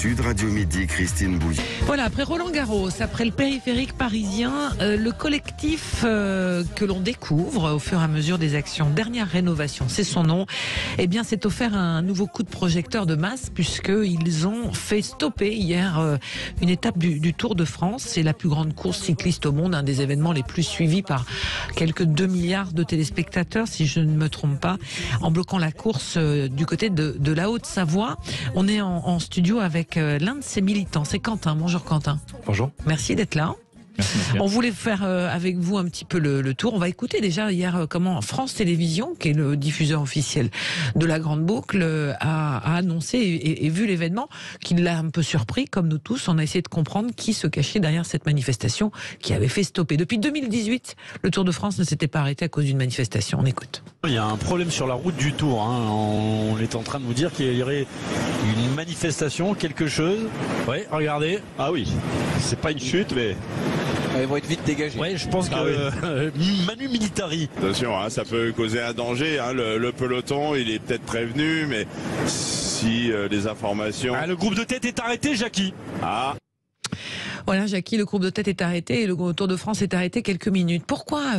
Sud Radio Midi, Christine Bouillet. Voilà, après Roland-Garros, après le périphérique parisien, le collectif que l'on découvre au fur et à mesure des actions, Dernière Rénovation, c'est son nom, eh bien c'est offert un nouveau coup de projecteur de masse puisqu'ils ont fait stopper hier une étape du Tour de France. C'est la plus grande course cycliste au monde, un des événements les plus suivis par quelques 2 milliards de téléspectateurs, si je ne me trompe pas, en bloquant la course du côté de la Haute-Savoie. On est en studio avec l'un de ses militants, c'est Quentin. Bonjour Quentin. Bonjour. Merci d'être là. Merci. On voulait faire avec vous un petit peu le tour. On va écouter déjà hier comment France Télévisions, qui est le diffuseur officiel de la Grande Boucle, a annoncé et vu l'événement, qui l'a un peu surpris, comme nous tous. On a essayé de comprendre qui se cachait derrière cette manifestation qui avait fait stopper. Depuis 2018, le Tour de France ne s'était pas arrêté à cause d'une manifestation. On écoute. Il y a un problème sur la route du Tour. On est en train de vous dire qu'il y aurait une manifestation, quelque chose. Oui, regardez. Ah oui, c'est pas une chute, mais... Ils vont être vite dégagés. Oui, je pense que Manu Militari. Attention, hein, ça peut causer un danger. Hein, le peloton, il est peut-être prévenu, mais si les informations... Ah, le groupe de tête est arrêté, Jackie. Ah. Voilà, Jackie, le groupe de tête est arrêté et le Tour de France est arrêté quelques minutes. Pourquoi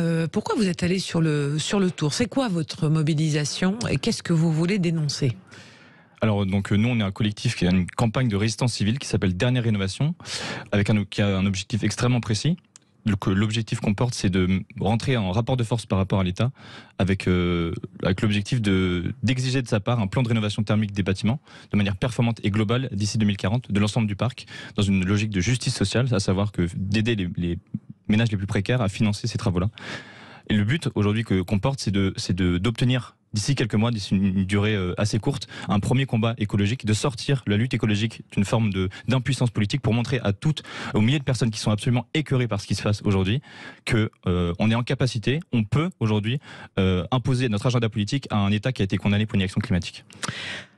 vous êtes allé sur le Tour? C'est quoi votre mobilisation et qu'est-ce que vous voulez dénoncer? Alors donc nous on est un collectif qui a une campagne de résistance civile qui s'appelle Dernière Rénovation, qui a un objectif extrêmement précis. L'objectif qu'on porte, c'est de rentrer en rapport de force par rapport à l'État, avec l'objectif d'exiger de sa part un plan de rénovation thermique des bâtiments de manière performante et globale d'ici 2040 de l'ensemble du parc, dans une logique de justice sociale, à savoir que d'aider les ménages les plus précaires à financer ces travaux-là. Et le but aujourd'hui qu'on porte, c'est d'obtenir d'ici quelques mois, d'ici une durée assez courte, un premier combat écologique, de sortir la lutte écologique d'une forme d'impuissance politique pour montrer aux milliers de personnes qui sont absolument écœurées par ce qui se passe aujourd'hui, que on est en capacité, on peut aujourd'hui imposer notre agenda politique à un État qui a été condamné pour une action climatique.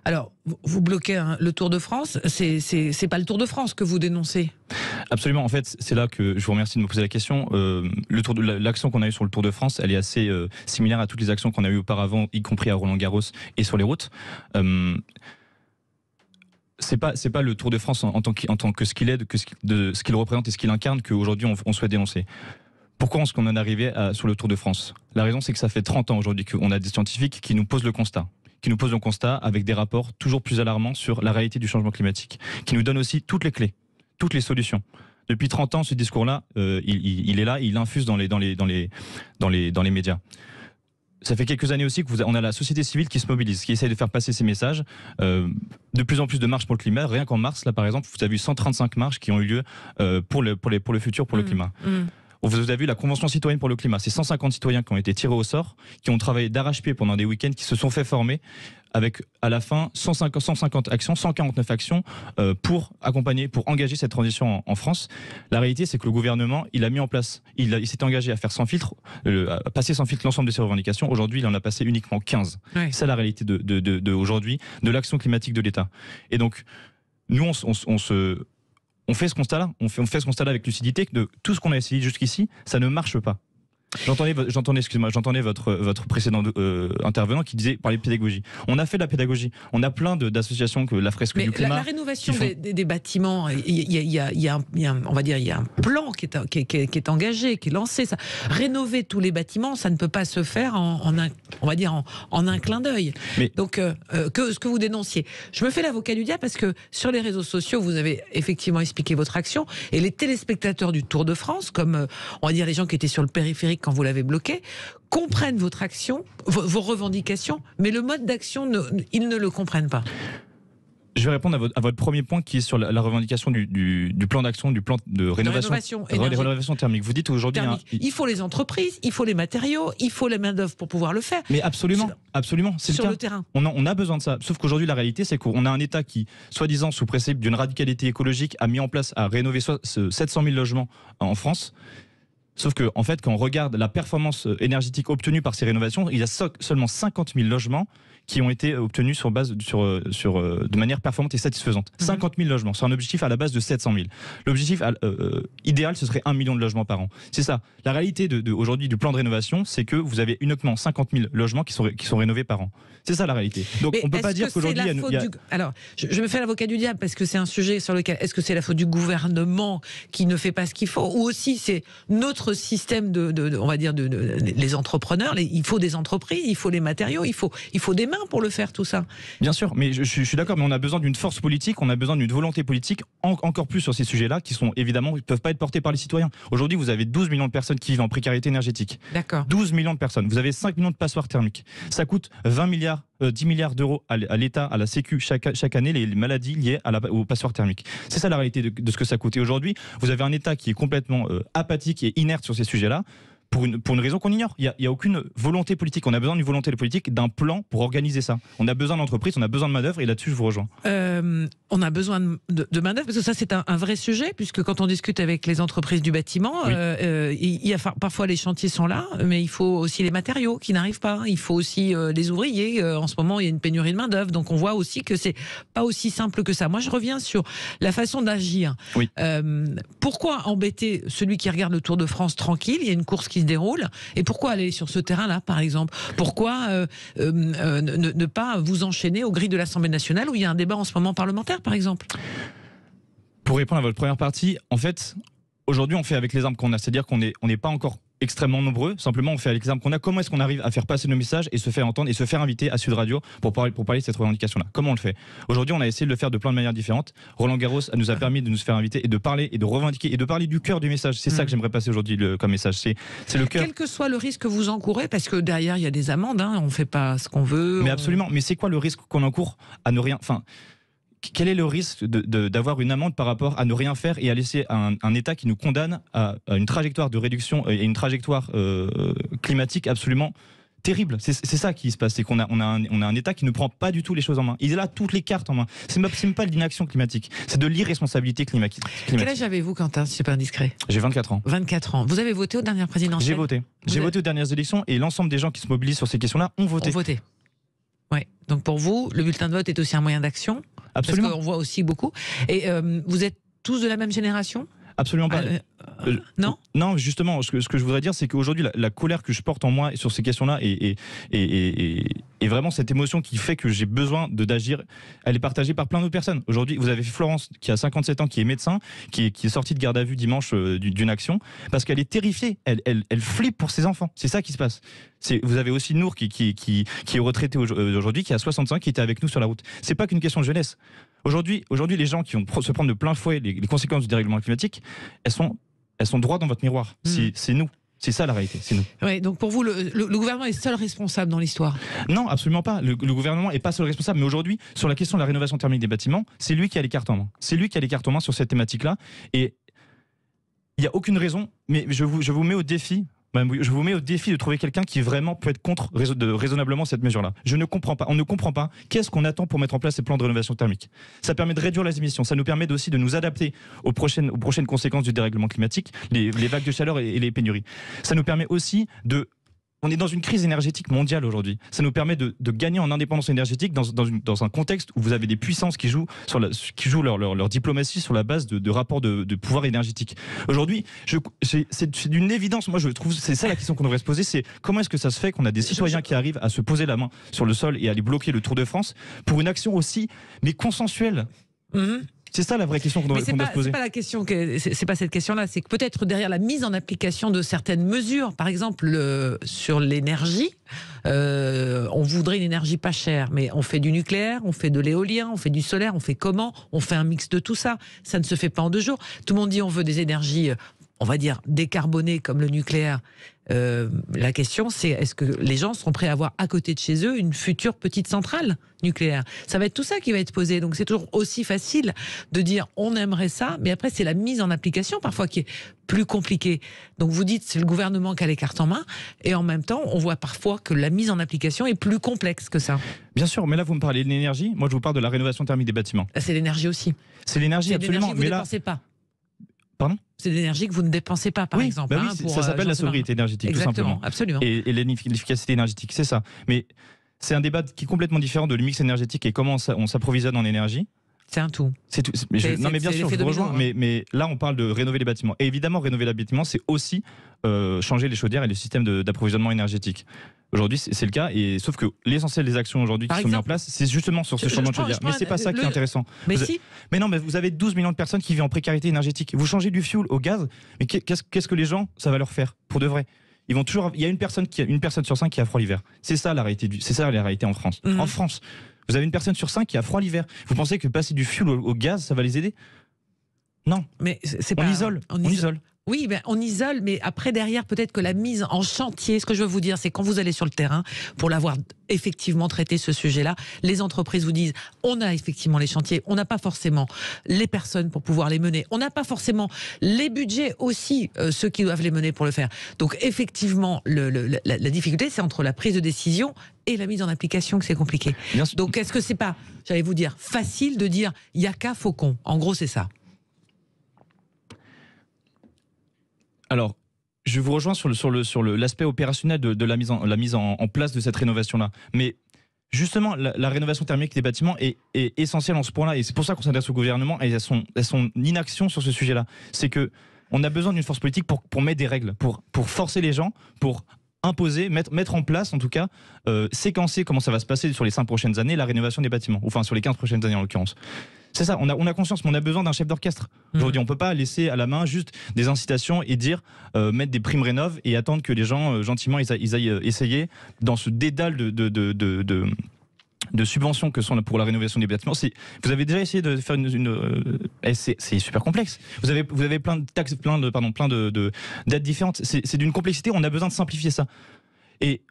Alors, vous bloquez le Tour de France, c'est pas le Tour de France que vous dénoncez? Absolument, en fait, c'est là que je vous remercie de me poser la question. L'action qu'on a eue sur le Tour de France, elle est assez similaire à toutes les actions qu'on a eues auparavant, y compris à Roland-Garros et sur les routes. C'est pas le Tour de France en tant que ce qu'il est, de ce qu'il représente et ce qu'il incarne qu'aujourd'hui on souhaite dénoncer. Pourquoi est-ce qu'on en est arrivé sur le Tour de France? La raison, c'est que ça fait 30 ans aujourd'hui qu'on a des scientifiques qui nous posent le constat. Avec des rapports toujours plus alarmants sur la réalité du changement climatique, qui nous donnent aussi toutes les clés, toutes les solutions. Depuis 30 ans, ce discours-là, il est là, il infuse dans les médias. Ça fait quelques années aussi qu'on a la société civile qui se mobilise, qui essaye de faire passer ces messages. De plus en plus de marches pour le climat. Rien qu'en mars, là par exemple, vous avez eu 135 marches qui ont eu lieu pour le futur, pour le climat. Vous avez vu la Convention citoyenne pour le climat, c'est 150 citoyens qui ont été tirés au sort, qui ont travaillé d'arrache-pied pendant des week-ends, qui se sont fait former, avec à la fin 150 actions, 149 actions pour accompagner, pour engager cette transition en France. La réalité, c'est que le gouvernement, il a mis en place, il s'est engagé à faire sans filtre, à passer sans filtre l'ensemble de ses revendications. Aujourd'hui, il en a passé uniquement 15. Ouais. C'est la réalité aujourd'hui de l'action climatique de l'État. Et donc, nous, on fait ce constat-là, avec lucidité que de tout ce qu'on a essayé jusqu'ici, ça ne marche pas. J'entendais votre précédent intervenant qui disait parler de pédagogie. On a fait de la pédagogie. On a plein d'associations que la fresque du climat. La rénovation des bâtiments, il y a un plan qui est engagé, qui est lancé. Ça. Rénover tous les bâtiments, ça ne peut pas se faire en un clin d'œil. Donc, ce que vous dénonciez. Je me fais l'avocat du diable parce que sur les réseaux sociaux, vous avez effectivement expliqué votre action et les téléspectateurs du Tour de France, comme on va dire les gens qui étaient sur le périphérique quand vous l'avez bloqué, comprennent votre action, vos revendications, mais le mode d'action, ils ne le comprennent pas. Je vais répondre à votre premier point qui est sur la revendication du plan d'action, du plan de rénovation thermique. Vous dites aujourd'hui... Il faut les entreprises, il faut les matériaux, il faut les main-d'œuvre pour pouvoir le faire. Mais absolument. C'est sur le terrain. On a besoin de ça. Sauf qu'aujourd'hui, la réalité, c'est qu'on a un État qui, soi-disant, sous précepte d'une radicalité écologique, a mis en place à rénover 700 000 logements en France. Sauf que, en fait, quand on regarde la performance énergétique obtenue par ces rénovations, il y a seulement 50 000 logements qui ont été obtenus de manière performante et satisfaisante. 50 000 logements, c'est un objectif à la base de 700 000. L'objectif idéal, ce serait 1 million de logements par an. C'est ça. La réalité aujourd'hui du plan de rénovation, c'est que vous avez uniquement 50 000 logements qui sont rénovés par an. C'est ça la réalité. Donc mais on ne peut pas dire qu'aujourd'hui... Alors, je me fais l'avocat du diable parce que c'est un sujet sur lequel... Est-ce que c'est la faute du gouvernement qui ne fait pas ce qu'il faut, ou aussi c'est notre système on va dire, les entrepreneurs, il faut des entreprises, il faut les matériaux, il faut des mains pour le faire tout ça. Bien sûr, mais je suis d'accord, mais on a besoin d'une force politique, on a besoin d'une volonté politique encore plus sur ces sujets-là qui sont évidemment, ne peuvent pas être portés par les citoyens. Aujourd'hui, vous avez 12 millions de personnes qui vivent en précarité énergétique. D'accord. 12 millions de personnes. Vous avez 5 millions de passoires thermiques. Ça coûte 10 milliards d'euros à l'État, à la Sécu chaque année, les maladies liées aux passoires thermiques. C'est ça la réalité de ce que ça coûte. Et aujourd'hui, vous avez un État qui est complètement apathique et inerte sur ces sujets-là. Pour une raison qu'on ignore. Il n'y a aucune volonté politique. On a besoin d'une volonté politique, d'un plan pour organiser ça. On a besoin d'entreprises, on a besoin de main-d'œuvre, et là-dessus, je vous rejoins. On a besoin de main-d'œuvre, parce que ça, c'est un vrai sujet, puisque quand on discute avec les entreprises du bâtiment, oui. Il y a parfois les chantiers sont là, mais il faut aussi les matériaux qui n'arrivent pas. Il faut aussi les ouvriers. En ce moment, il y a une pénurie de main-d'œuvre. Donc, on voit aussi que c'est pas aussi simple que ça. Moi, je reviens sur la façon d'agir. Oui. Pourquoi embêter celui qui regarde le Tour de France tranquille? Il y a une course qui se déroule. Et pourquoi aller sur ce terrain-là, par exemple? Pourquoi ne pas vous enchaîner aux grilles de l'Assemblée nationale où il y a un débat en ce moment parlementaire, par exemple? Pour répondre à votre première partie, en fait, aujourd'hui, on fait avec les armes qu'on a. C'est-à-dire qu'on n'est pas encore extrêmement nombreux. Simplement, on fait avec les armes qu'on a. Comment est-ce qu'on arrive à faire passer nos messages et se faire entendre et se faire inviter à Sud Radio pour parler de cette revendication-là? Comment on le fait? Aujourd'hui, on a essayé de le faire de plein de manières différentes. Roland Garros nous a permis de nous faire inviter et de parler et de revendiquer et de parler du cœur du message. C'est ça que j'aimerais passer aujourd'hui comme message. C'est le cœur. Quel que soit le risque que vous encourez, parce que derrière, il y a des amendes, hein, on ne fait pas ce qu'on veut. Mais absolument. Mais c'est quoi le risque qu'on encourt à ne rien... Enfin, quel est le risque d'avoir une amende par rapport à ne rien faire et à laisser un État qui nous condamne à une trajectoire de réduction et une trajectoire climatique absolument terrible? C'est ça qui se passe, c'est qu'on a un État qui ne prend pas du tout les choses en main. Il a toutes les cartes en main. C'est même pas de l'inaction climatique, c'est de l'irresponsabilité climatique. Quel âge avez-vous, Quentin, si c'est pas indiscret? J'ai 24 ans. 24 ans. Vous avez voté aux dernières présidentielles? J'ai voté. J'ai voté aux dernières élections et l'ensemble des gens qui se mobilisent sur ces questions-là ont voté. Ouais. Donc pour vous, le bulletin de vote est aussi un moyen d'action? Absolument. Parce qu'on voit aussi beaucoup. Et vous êtes tous de la même génération? Absolument pas. Non. Non, justement, ce que je voudrais dire, c'est qu'aujourd'hui, la colère que je porte en moi sur ces questions-là est vraiment cette émotion qui fait que j'ai besoin d'agir. Elle est partagée par plein d'autres personnes. Aujourd'hui, vous avez Florence, qui a 57 ans, qui est médecin, qui est sortie de garde à vue dimanche d'une action, parce qu'elle est terrifiée. Elle flippe pour ses enfants. C'est ça qui se passe. Vous avez aussi Nour, qui est retraité aujourd'hui, qui a 65, qui était avec nous sur la route. C'est pas qu'une question de jeunesse. Aujourd'hui, les gens qui vont se prendre de plein fouet les conséquences du dérèglement climatique, elles sont droit dans votre miroir. C'est nous. C'est ça la réalité, c'est nous. Ouais, donc pour vous, le gouvernement est seul responsable dans l'histoire? Non, absolument pas. Le gouvernement n'est pas seul responsable. Mais aujourd'hui, sur la question de la rénovation thermique des bâtiments, c'est lui qui a les cartes en main. C'est lui qui a les cartes en main sur cette thématique-là. Et il n'y a aucune raison, mais je vous mets au défi. Je vous mets au défi de trouver quelqu'un qui vraiment peut être contre raisonnablement cette mesure-là. Je ne comprends pas. On ne comprend pas. Qu'est-ce qu'on attend pour mettre en place ces plans de rénovation thermique? Ça permet de réduire les émissions. Ça nous permet aussi de nous adapter aux prochaines conséquences du dérèglement climatique, les vagues de chaleur et les pénuries. Ça nous permet aussi on est dans une crise énergétique mondiale aujourd'hui. Ça nous permet de gagner en indépendance énergétique dans un contexte où vous avez des puissances qui jouent leur diplomatie sur la base de rapports de pouvoir énergétique. Aujourd'hui, c'est d'une évidence. Moi, je trouve c'est ça la question qu'on devrait se poser. C'est comment est-ce que ça se fait qu'on a des citoyens qui arrivent à se poser la main sur le sol et à aller bloquer le Tour de France pour une action aussi, mais consensuelle. C'est ça la vraie question qu'on doit se poser. C'est pas cette question-là. C'est que peut-être derrière la mise en application de certaines mesures, par exemple sur l'énergie, on voudrait une énergie pas chère, mais on fait du nucléaire, on fait de l'éolien, on fait du solaire, on fait comment? On fait un mix de tout ça. Ça ne se fait pas en 2 jours. Tout le monde dit on veut des énergies, on va dire, décarbonées comme le nucléaire. La question, c'est est-ce que les gens seront prêts à avoir à côté de chez eux une future petite centrale nucléaire? Ça va être tout ça qui va être posé. Donc c'est toujours aussi facile de dire on aimerait ça, mais après c'est la mise en application parfois qui est plus compliquée. Donc vous dites c'est le gouvernement qui a les cartes en main, et en même temps on voit parfois que la mise en application est plus complexe que ça. Bien sûr, mais là vous me parlez de l'énergie, moi je vous parle de la rénovation thermique des bâtiments. C'est l'énergie aussi. C'est l'énergie absolument, vous mais là... dépensez pas. Pardon ? C'est de l'énergie que vous ne dépensez pas, par exemple. Bah oui, ça s'appelle la sobriété énergétique, tout simplement. Absolument. Et l'efficacité énergétique, c'est ça. Mais c'est un débat qui est complètement différent de le mix énergétique et comment on s'approvisionne en énergie. C'est un tout. C'est tout. Mais bien sûr, je vous rejoins. Mais là, on parle de rénover les bâtiments. Et évidemment, rénover les bâtiments, c'est aussi changer les chaudières et le système d'approvisionnement énergétique. Aujourd'hui, c'est le cas. Et sauf que l'essentiel des actions aujourd'hui qui sont mises en place, c'est justement sur ce changement de chaudière. Mais c'est pas ça qui est intéressant. Mais non, mais vous avez 12 millions de personnes qui vivent en précarité énergétique. Vous changez du fioul au gaz. Mais qu'est-ce que les gens, ça va leur faire pour de vrai? Ils vont toujours. Il y a une personne sur 5 qui a froid l'hiver. C'est ça la réalité. C'est ça la réalité en France. En France. Vous avez une personne sur 5 qui a froid l'hiver. Vous pensez que passer du fioul au gaz, ça va les aider? Non. Mais on isole. Oui, on isole, mais après, derrière, peut-être que la mise en chantier, ce que je veux vous dire, c'est quand vous allez sur le terrain, pour l'avoir effectivement traité ce sujet-là, les entreprises vous disent, on a effectivement les chantiers, on n'a pas forcément les personnes pour pouvoir les mener, on n'a pas forcément les budgets aussi, ceux qui doivent les mener pour le faire. Donc effectivement, la difficulté, c'est entre la prise de décision et la mise en application que c'est compliqué. Donc est-ce que c'est pas, j'allais vous dire, facile de dire, il n'y a qu'à Faucon? En gros, c'est ça. Alors, je vous rejoins sur l'aspect opérationnel de la mise en place de cette rénovation-là. Mais justement, la rénovation thermique des bâtiments est essentielle en ce point-là. Et c'est pour ça qu'on s'adresse au gouvernement et à son inaction sur ce sujet-là. C'est qu'on a besoin d'une force politique pour mettre des règles, pour forcer les gens, pour imposer, mettre en place, en tout cas, séquencer comment ça va se passer sur les 5 prochaines années, la rénovation des bâtiments. Enfin, sur les 15 prochaines années en l'occurrence. C'est ça, on a conscience, mais on a besoin d'un chef d'orchestre. Aujourd'hui, on ne peut pas laisser à la main juste des incitations et dire mettre des primes rénov et attendre que les gens, gentiment, ils aillent essayer dans ce dédale de subventions que sont pour la rénovation des bâtiments. Vous avez déjà essayé de faire c'est super complexe. Vous avez plein de taxes, plein d'aides différentes. C'est d'une complexité, on a besoin de simplifier ça. Et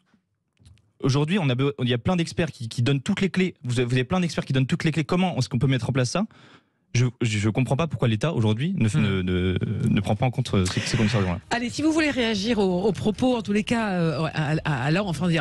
aujourd'hui, il y a plein d'experts qui donnent toutes les clés. Vous avez plein d'experts qui donnent toutes les clés. Comment est-ce qu'on peut mettre en place ça? Je ne comprends pas pourquoi l'État, aujourd'hui, ne prend pas en compte ces conditions-là. Allez, si vous voulez réagir aux propos, en tous les cas,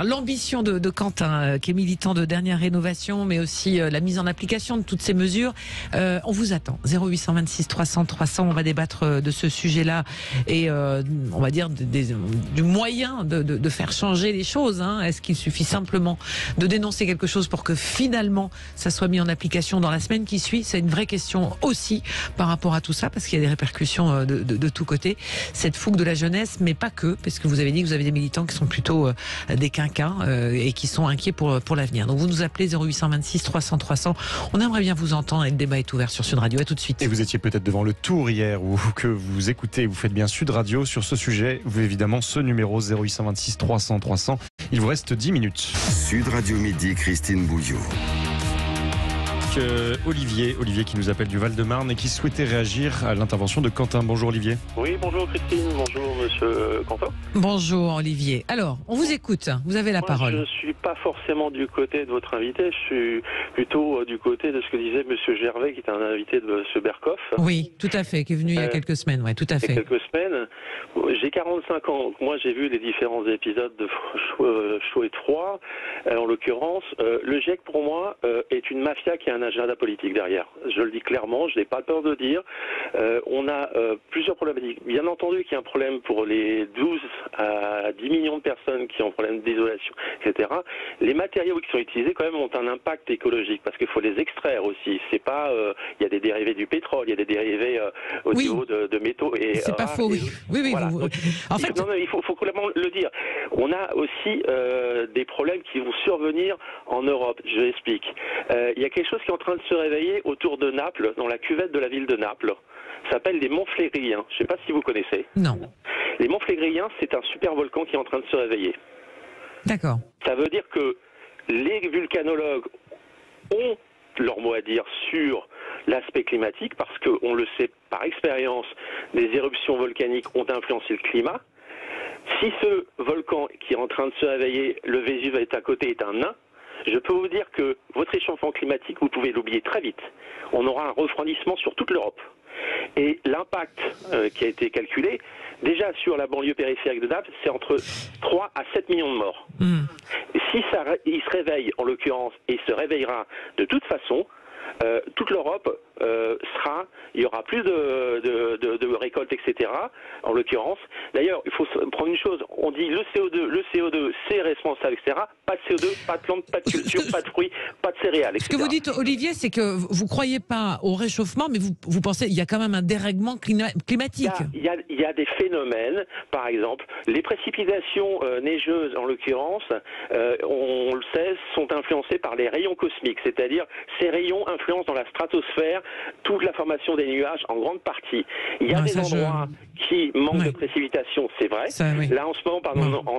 l'ambition de Quentin, qui est militant de dernière rénovation, mais aussi la mise en application de toutes ces mesures, on vous attend. 0826 300 300, on va débattre de ce sujet-là et on va dire du moyen de faire changer les choses. Est-ce qu'il suffit simplement de dénoncer quelque chose pour que finalement ça soit mis en application dans la semaine qui suit? C'est une vraie question aussi par rapport à tout ça, parce qu'il y a des répercussions de tous côtés. Cette fougue de la jeunesse, mais pas que, parce que vous avez dit que vous avez des militants qui sont plutôt des quinquins et qui sont inquiets pour l'avenir. Donc vous nous appelez 0826 300 300. On aimerait bien vous entendre et le débat est ouvert sur Sud Radio. À tout de suite. Et vous étiez peut-être devant le Tour hier ou que vous écoutez, vous faites bien Sud Radio sur ce sujet. Vous évidemment ce numéro 0826 300 300. Il vous reste 10 minutes. Sud Radio Midi, Christine Bouillot. Olivier qui nous appelle du Val-de-Marne et qui souhaitait réagir à l'intervention de Quentin. Bonjour Olivier. Oui, bonjour Christine, bonjour monsieur Quentin. Bonjour Olivier. Alors, on vous écoute, vous avez la parole. Je ne suis pas forcément du côté de votre invité, je suis plutôt du côté de ce que disait monsieur Gervais, qui est un invité de monsieur Berkoff. Oui, tout à fait, qui est venu il y a quelques semaines, ouais, tout à fait. Il y a quelques semaines. J'ai 45 ans, moi j'ai vu les différents épisodes de Chaud et Froid. En l'occurrence, le GIEC pour moi est une mafia qui a un agenda politique derrière. Je le dis clairement, je n'ai pas peur de dire. On a plusieurs problématiques. Bien entendu qu'il y a un problème pour les 12 à 10 millions de personnes qui ont un problème d'isolation, etc. Les matériaux qui sont utilisés quand même ont un impact écologique parce qu'il faut les extraire aussi. C'est pas, il y a des dérivés du pétrole, il y a des dérivés au niveau de métaux. C'est pas faux, oui. Oui, voilà. En fait, il faut clairement le dire. On a aussi des problèmes qui vont survenir en Europe. Je l'explique. Il y a quelque chose qui est en train de se réveiller autour de Naples, dans la cuvette de la ville de Naples. Ça s'appelle les Monts Flégriens. Je ne sais pas si vous connaissez. Non. Les Monts Flégriens, c'est un super volcan qui est en train de se réveiller. D'accord. Ça veut dire que les vulcanologues ont leur mot à dire sur l'aspect climatique, parce qu'on le sait par expérience, les éruptions volcaniques ont influencé le climat. Si ce volcan qui est en train de se réveiller, le Vésuve est à côté, est un nain, je peux vous dire que votre réchauffement climatique, vous pouvez l'oublier très vite. On aura un refroidissement sur toute l'Europe. Et l'impact qui a été calculé, déjà sur la banlieue périphérique de Naples, c'est entre 3 à 7 millions de morts. Et si il se réveille, en l'occurrence, et il se réveillera de toute façon, toute l'Europe il y aura plus de récoltes, etc. En l'occurrence. D'ailleurs, il faut prendre une chose. On dit le CO2 c'est responsable, etc. Pas de CO2, pas de plantes, pas de culture, pas de fruits, pas de céréales, etc. Ce que vous dites, Olivier, c'est que vous ne croyez pas au réchauffement, mais vous pensez qu'il y a quand même un dérèglement climatique. Il y a des phénomènes, par exemple, les précipitations neigeuses, en l'occurrence, on le sait, sont influencées par les rayons cosmiques, c'est-à-dire ces rayons influencent dans la stratosphère toute la formation des nuages en grande partie. Il y a des endroits qui manquent de précipitations, c'est vrai. Là, en ce moment,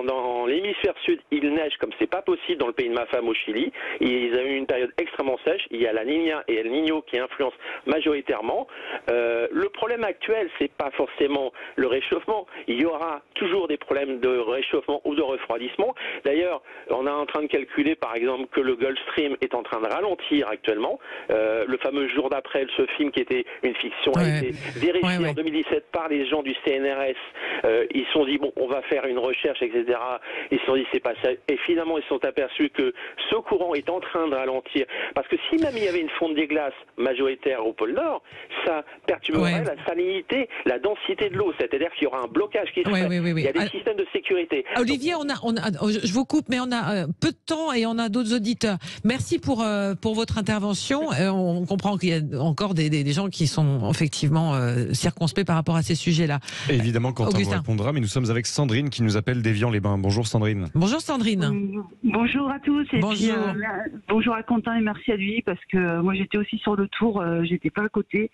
dans l'hémisphère sud, il neige comme c'est pas possible dans le pays de ma femme au Chili. Ils ont eu une période extrêmement sèche. Il y a la Niña et El Niño qui influencent majoritairement. Le problème actuel, c'est pas forcément le réchauffement. Il y aura toujours des problèmes de réchauffement ou de refroidissement. D'ailleurs, on est en train de calculer, par exemple, que le Gulf Stream est en train de ralentir actuellement. Le fameux jour d'après, ce film qui était une fiction a été vérifié en 2017 par les gens du CNRS. Ils se sont dit, bon, on va faire une recherche, etc. Ils se sont dit, c'est pas ça. Et finalement, ils se sont aperçus que ce courant est en train de ralentir. Parce que si même il y avait une fonte des glaces majoritaire au pôle Nord, ça perturberait la salinité, la densité de l'eau. C'est-à-dire qu'il y aura un blocage qui se fait. Il y a des systèmes de sécurité. Olivier, je vous coupe, mais on a peu de temps et on a d'autres auditeurs. Merci pour votre intervention. On comprend qu'il y a encore des gens qui sont effectivement circonspects par rapport à ces sujets-là. Et évidemment, Quentin vous répondra, mais nous sommes avec Sandrine qui nous appelle d'Évian-les-Bains. Bonjour Sandrine. Bonjour Sandrine. Bonjour à tous. Et bonjour. Puis, bonjour à Quentin et merci à lui parce que moi j'étais aussi sur le tour, j'étais pas à côté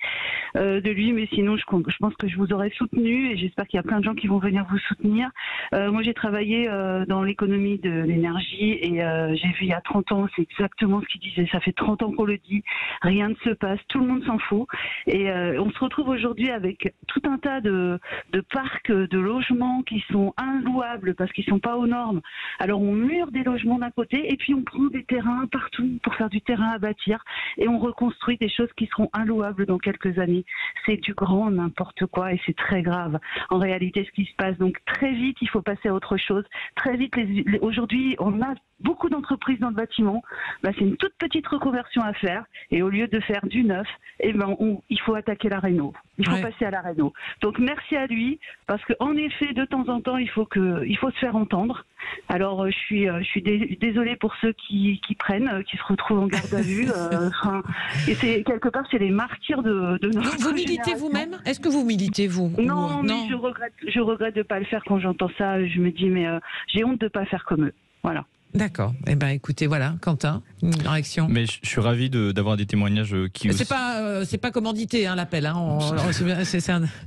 de lui, mais sinon je pense que je vous aurais soutenu et j'espère qu'il y a plein de gens qui vont venir vous soutenir. Moi j'ai travaillé dans l'économie de l'énergie et j'ai vu il y a 30 ans, c'est exactement ce qu'il disait, ça fait 30 ans qu'on le dit, rien ne se passe, tout le monde s'en fout et on se retrouve aujourd'hui avec tout un tas de parcs, de logements qui sont inlouables parce qu'ils sont pas aux normes. Alors on mure des logements d'un côté et puis on prend des terrains partout pour faire du terrain à bâtir et on reconstruit des choses qui seront inlouables dans quelques années. C'est du grand n'importe quoi et c'est très grave en réalité ce qui se passe. Donc très vite il faut passer à autre chose. Très vite aujourd'hui on a beaucoup d'entreprises dans le bâtiment, c'est une toute petite reconversion à faire et au lieu de faire du neuf, il faut attaquer la réno. Il faut passer à la réno. Donc merci à lui parce qu'en effet de temps en temps il faut se faire entendre. Alors je suis désolée pour ceux qui prennent, qui se retrouvent en garde à vue. Et c'est quelque part c'est les martyrs de notre Vous militez vous-même? Est-ce que vous militez vous? Non, mais je regrette de pas le faire quand j'entends ça. Je me dis mais j'ai honte de pas faire comme eux. Voilà. D'accord. Eh ben, écoutez, voilà, Quentin, une réaction. Mais je suis ravi d'avoir des témoignages qui. C'est pas commandité, l'appel.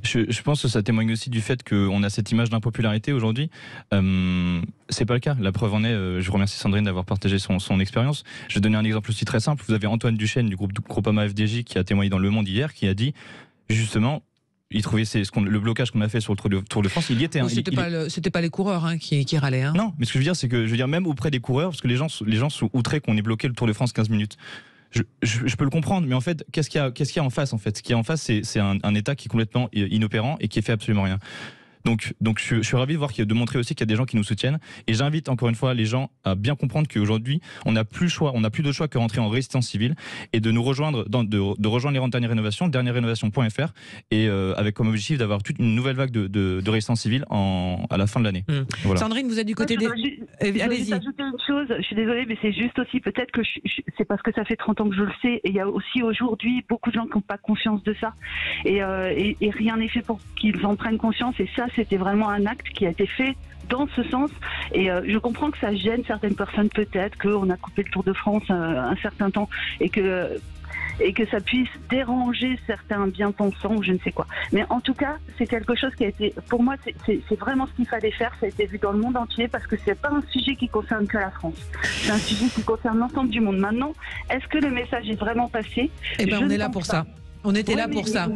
Je pense que ça témoigne aussi du fait qu'on a cette image d'impopularité aujourd'hui. C'est pas le cas. La preuve en est. Je remercie Sandrine d'avoir partagé son expérience. Je vais donner un exemple aussi très simple. Vous avez Antoine Duchesne du groupe Groupama FDJ qui a témoigné dans Le Monde hier, qui a dit justement. Il trouvait le blocage qu'on a fait sur le Tour de France, il y était. C'était pas les coureurs qui râlaient. Non, mais ce que je veux dire, c'est que même auprès des coureurs, parce que les gens sont outrés qu'on ait bloqué le Tour de France 15 minutes. Je peux le comprendre, mais en fait, qu'est-ce qu'il y a en face en fait? Ce qu'il y a en face, c'est un État qui est complètement inopérant et qui fait absolument rien. Donc je suis ravi de montrer aussi qu'il y a des gens qui nous soutiennent et j'invite encore une fois les gens à bien comprendre qu'aujourd'hui on n'a plus d'autre choix que rentrer en résistance civile et de nous rejoindre de rejoindre les dernières rénovations, dernièrerénovation.fr et avec comme objectif d'avoir toute une nouvelle vague de résistance civile à la fin de l'année. Voilà. Sandrine, vous êtes du côté des... Allez-y. Ajouter une chose, je suis désolée mais c'est juste aussi peut-être que c'est parce que ça fait 30 ans que je le sais et il y a aussi aujourd'hui beaucoup de gens qui n'ont pas conscience de ça et rien n'est fait pour qu'ils en prennent conscience et ça c'était vraiment un acte qui a été fait dans ce sens et je comprends que ça gêne certaines personnes peut-être qu'on a coupé le Tour de France un certain temps et que ça puisse déranger certains bien-pensants ou je ne sais quoi. Mais en tout cas, c'est quelque chose qui a été, pour moi, c'est vraiment ce qu'il fallait faire. Ça a été vu dans le monde entier parce que c'est pas un sujet qui concerne que la France. C'est un sujet qui concerne l'ensemble du monde. Maintenant, est-ce que le message est vraiment passé? On est là pour ça. On était là pour ça.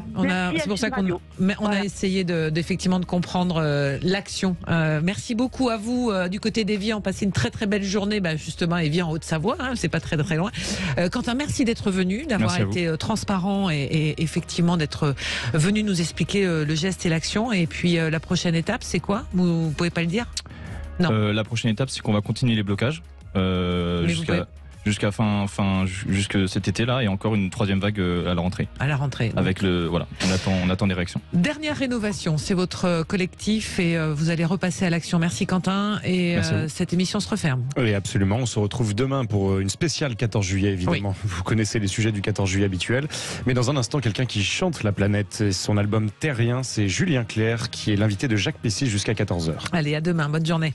C'est pour ça qu'on a essayé effectivement de comprendre l'action. Merci beaucoup à vous du côté d'Évian. Passez une très très belle journée. Justement, Évian en Haute-Savoie, c'est pas très très loin. Quentin, merci d'être venu, d'avoir été transparent et effectivement d'être venu nous expliquer le geste et l'action. Et puis la prochaine étape, c'est quoi? Vous pouvez pas le dire? Non. La prochaine étape, c'est qu'on va continuer les blocages jusqu'à jusque cet été-là, et encore une troisième vague à la rentrée. À la rentrée. Avec on attend des réactions. Dernière rénovation, c'est votre collectif et vous allez repasser à l'action. Merci Quentin, et cette émission se referme. Oui, absolument. On se retrouve demain pour une spéciale 14 juillet, évidemment. Oui. Vous connaissez les sujets du 14 juillet habituels. Mais dans un instant, quelqu'un qui chante la planète. Et son album Terrien, c'est Julien Clerc, qui est l'invité de Jacques Pessy jusqu'à 14h. Allez, à demain. Bonne journée.